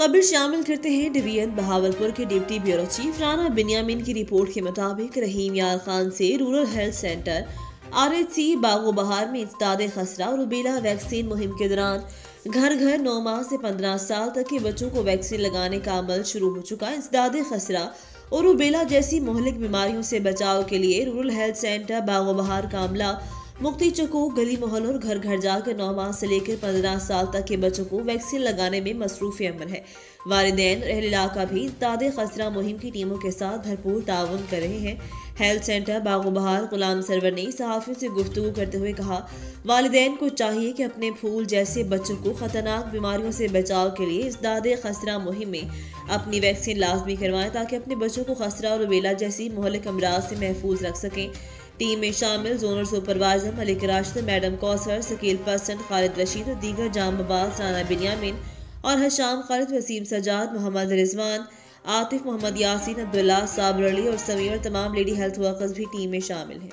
खबर शामिल करते हैं डिवीजन बहावलपुर के deputy bureau chief Rana Binyamin की रिपोर्ट के मुताबिक रहीम यार खान से रूरल हेल्थ सेंटर RHC बागो बहार में इंसदाद खसरा और रूबेला वैक्सीन मुहिम के दौरान घर घर 9 माह से 15 साल तक के बच्चों को वैक्सीन लगाने का अमल शुरू हो चुका है। इंसदाद खसरा और रूबेला जैसी मोहलिक बीमारियों से बचाव के लिए रूरल हेल्थ सेंटर बागो बहार का अमला मुफ्ती चको गली मोहल्लों और घर घर जाकर 9 माह से लेकर 15 साल तक के बच्चों को वैक्सीन लगाने में मसरूफ अमल है। वालिदैन रहल इलाका भी इंसदाद खसरा मुहिम की टीमों के साथ भरपूर ताउन कर रहे हैं। हेल्थ सेंटर बागो बहार गुलाम सरवर ने सहाफियों से गुफ्तगू करते हुए कहा, वालिदैन को चाहिए कि अपने फूल जैसे बच्चों को खतरनाक बीमारियों से बचाव के लिए इंसदाद खसरा मुहिम में अपनी वैक्सीन लाजमी करवाएं ताकि अपने बच्चों को खसरा और रूबेला जैसी मोहलिक अमराज से महफूज रख सकें। टीम में शामिल zonal supervisor Malik Rashid, madam Kausar, Shakeel person, Khalid Rashid और दीगर जामबाज राना बिन्यामिन और हशाम खालिद, वसीम सजाद, मोहम्मद रिजवान, आतिफ, मोहम्मद यासीन, अब्दुल्ला, साबर अली और समीर और तमाम लेडी हेल्थ वर्कर्स भी टीम में शामिल हैं।